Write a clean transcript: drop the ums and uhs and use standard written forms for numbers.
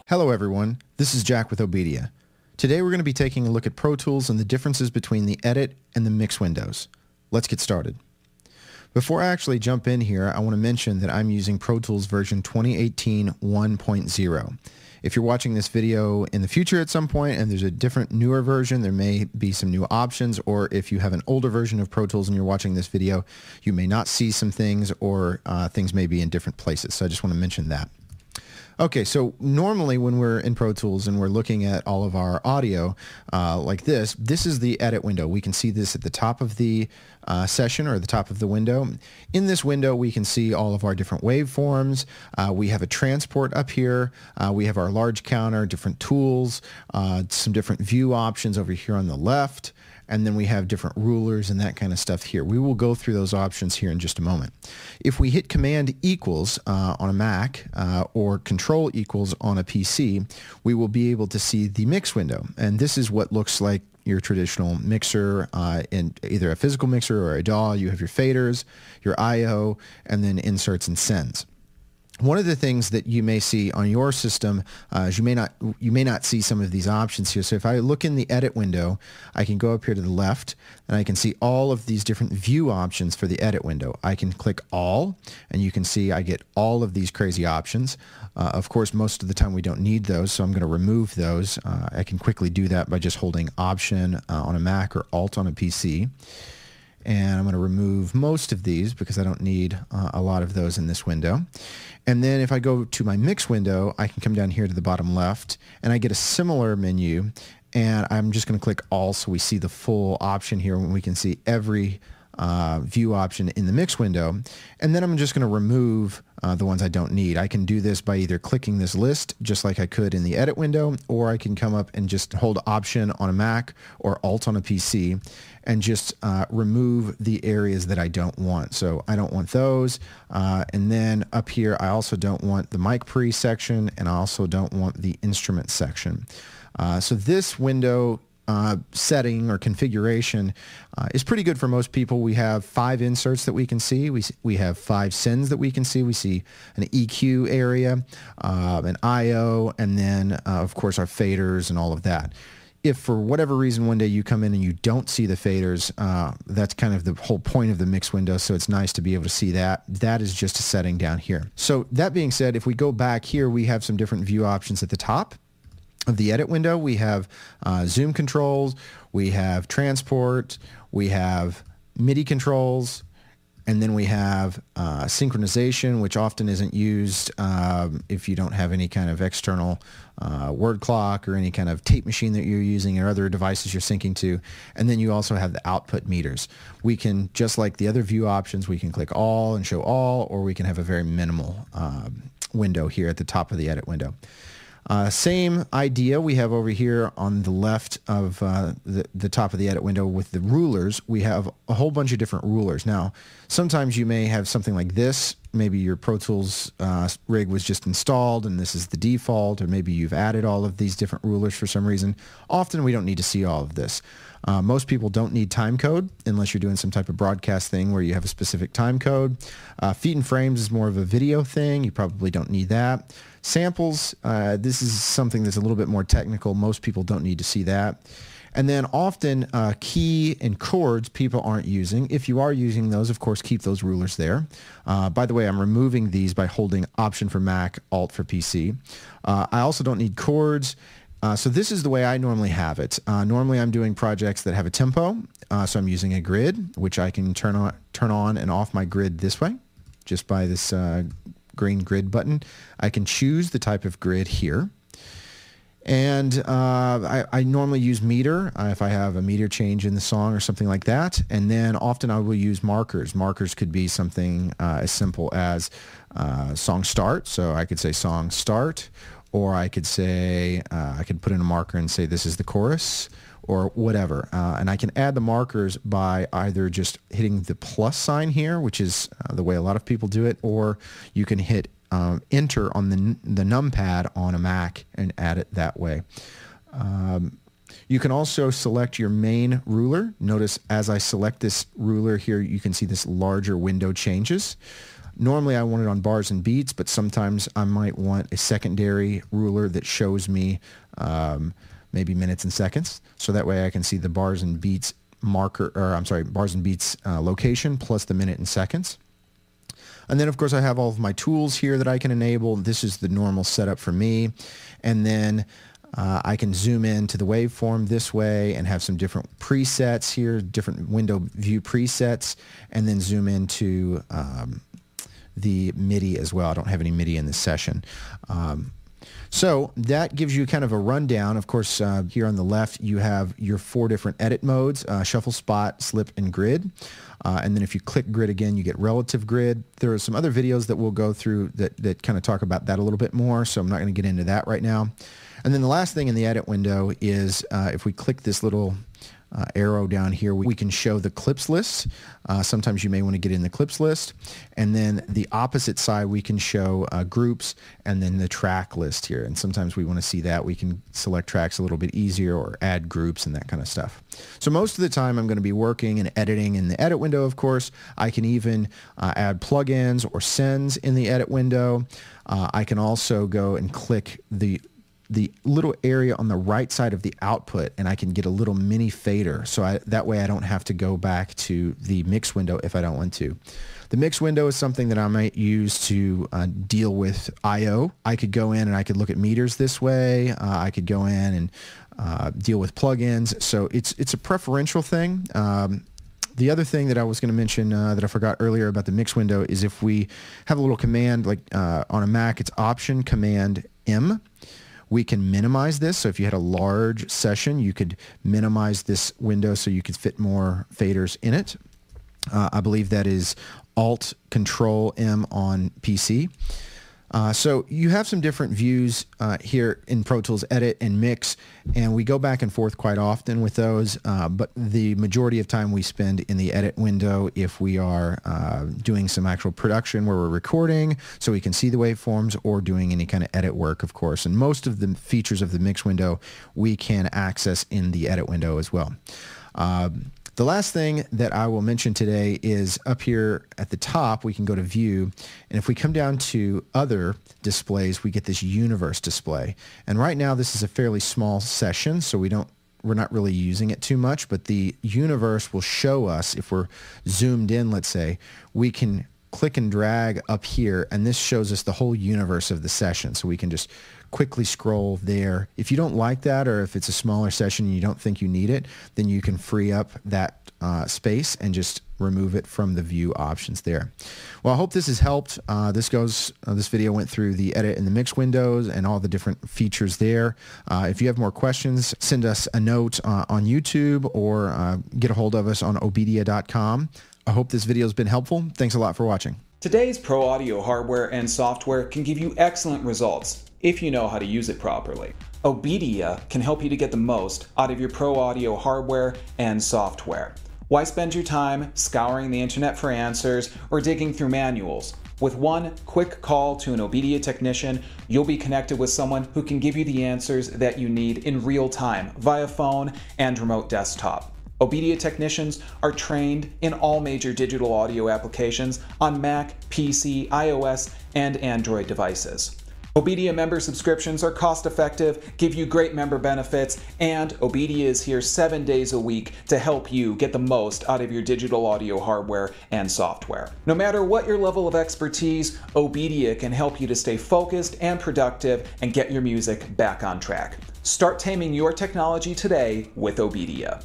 Hello everyone, this is Jack with OBEDIA. Today we're going to be taking a look at Pro Tools and the differences between the edit and the mix windows. Let's get started. Before I actually jump in here, I want to mention that I'm using Pro Tools version 2018 1.0. If you're watching this video in the future at some point and there's a different newer version, there may be some new options, or if you have an older version of Pro Tools and you're watching this video, you may not see some things, or things may be in different places. So I just want to mention that. Okay, so normally when we're in Pro Tools and we're looking at all of our audio like this is the edit window. We can see this at the top of the session or the top of the window. In this window, we can see all of our different waveforms. We have a transport up here. We have our large counter, different tools, some different view options over here on the left. And then we have different rulers and that kind of stuff here. We will go through those options here in just a moment. If we hit Command equals on a Mac or Control equals on a PC, we will be able to see the mix window. And this is what looks like your traditional mixer in either a physical mixer or a DAW. You have your faders, your I/O, and then inserts and sends. One of the things that you may see on your system is you may not see some of these options here. So if I look in the edit window, I can go up here to the left and I can see all of these different view options for the edit window. I can click all and you can see I get all of these crazy options. Of course, most of the time we don't need those, so I'm going to remove those. I can quickly do that by just holding Option on a Mac or Alt on a PC. And I'm going to remove most of these because I don't need a lot of those in this window. And then if I go to my mix window, I can come down here to the bottom left and I get a similar menu, and I'm just going to click all so we see the full option here when we can see every view option in the mix window. And then I'm just going to remove the ones I don't need. I can do this by either clicking this list just like I could in the edit window, or I can come up and just hold Option on a Mac or Alt on a PC and just remove the areas that I don't want. So I don't want those. And then up here, I also don't want the mic pre section, and I also don't want the instrument section. So this window setting or configuration is pretty good for most people. We have 5 inserts that we can see. We have 5 sends that we can see. We see an EQ area, an I/O, and then of course our faders and all of that. If for whatever reason one day you come in and you don't see the faders, that's kind of the whole point of the mix window, so it's nice to be able to see that. That is just a setting down here. So that being said, if we go back here, we have some different view options at the top of the edit window. We have zoom controls, we have transport, we have MIDI controls, and then we have synchronization, which often isn't used if you don't have any kind of external word clock or any kind of tape machine that you're using or other devices you're syncing to. And then you also have the output meters. We can, just like the other view options, we can click all and show all, or we can have a very minimal window here at the top of the edit window. Same idea we have over here on the left of the top of the edit window with the rulers. We have a whole bunch of different rulers. Now, sometimes you may have something like this. Maybe your Pro Tools rig was just installed and this is the default, or maybe you've added all of these different rulers for some reason. Often we don't need to see all of this. Most people don't need time code unless you're doing some type of broadcast thing where you have a specific time code. Feet and frames is more of a video thing. You probably don't need that. Samples, this is something that's a little bit more technical. Most people don't need to see that. And then often key and chords people aren't using. If you are using those, of course, keep those rulers there. By the way, I'm removing these by holding Option for Mac, Alt for PC. I also don't need chords. So this is the way I normally have it. Normally I'm doing projects that have a tempo, so I'm using a grid, which I can turn on and off my grid this way, just by this green grid button. I can choose the type of grid here. And I normally use meter if I have a meter change in the song or something like that. And then often I will use markers. Markers could be something as simple as song start. So I could say song start, or I could say, I could put in a marker and say this is the chorus, or whatever. And I can add the markers by either just hitting the plus sign here, which is the way a lot of people do it, or you can hit enter on the numpad on a Mac and add it that way. You can also select your main ruler. Notice as I select this ruler here, you can see this larger window changes. Normally I want it on bars and beats, but sometimes I might want a secondary ruler that shows me maybe minutes and seconds, so that way I can see the bars and beats marker, or I'm sorry, bars and beats location plus the minute and seconds. And then of course I have all of my tools here that I can enable. This is the normal setup for me. And then I can zoom in to the waveform this way and have some different presets here, different window view presets, and then zoom into the MIDI as well. I don't have any MIDI in this session. So that gives you kind of a rundown. Of course, here on the left, you have your 4 different edit modes, shuffle, spot, slip, and grid. And then if you click grid again, you get relative grid. There are some other videos that we'll go through that kind of talk about that a little bit more, so I'm not going to get into that right now. And then the last thing in the edit window is if we click this little arrow down here, we can show the clips list. Sometimes you may want to get in the clips list. And then the opposite side, we can show groups and then the track list here. And sometimes we want to see that. We can select tracks a little bit easier or add groups and that kind of stuff. So most of the time I'm going to be working and editing in the edit window, of course. I can even add plugins or sends in the edit window. I can also go and click the little area on the right side of the output, and I can get a little mini fader, so that way I don't have to go back to the mix window if I don't want to. The mix window is something that I might use to deal with I/O. I could go in and I could look at meters this way. I could go in and deal with plugins, so it's a preferential thing. The other thing that I was going to mention that I forgot earlier about the mix window is if we have a little command, like on a Mac, it's Option Command M. We can minimize this, so if you had a large session, you could minimize this window so you could fit more faders in it. I believe that is Alt Control M on PC. So you have some different views here in Pro Tools Edit and Mix, and we go back and forth quite often with those, but the majority of time we spend in the Edit window if we are doing some actual production where we're recording so we can see the waveforms, or doing any kind of edit work, of course. And most of the features of the Mix window we can access in the Edit window as well. The last thing that I will mention today is up here at the top, we can go to View, and if we come down to Other Displays, we get this Universe display. And right now this is a fairly small session, so we're not really using it too much, but the Universe will show us, if we're zoomed in, let's say, we can click and drag up here, and this shows us the whole universe of the session, so we can just quickly scroll there. If you don't like that, or if it's a smaller session and you don't think you need it, then you can free up that space and just remove it from the view options there. Well, I hope this has helped. This video went through the edit and the mix windows and all the different features there. If you have more questions, send us a note on YouTube, or get a hold of us on obedia.com. I hope this video has been helpful. Thanks a lot for watching. Today's pro audio hardware and software can give you excellent results if you know how to use it properly. OBEDIA can help you to get the most out of your pro audio hardware and software. Why spend your time scouring the internet for answers or digging through manuals? With one quick call to an OBEDIA technician, you'll be connected with someone who can give you the answers that you need in real time via phone and remote desktop. OBEDIA technicians are trained in all major digital audio applications on Mac, PC, iOS, and Android devices. OBEDIA member subscriptions are cost-effective, give you great member benefits, and OBEDIA is here 7 days a week to help you get the most out of your digital audio hardware and software. No matter what your level of expertise, OBEDIA can help you to stay focused and productive and get your music back on track. Start taming your technology today with OBEDIA.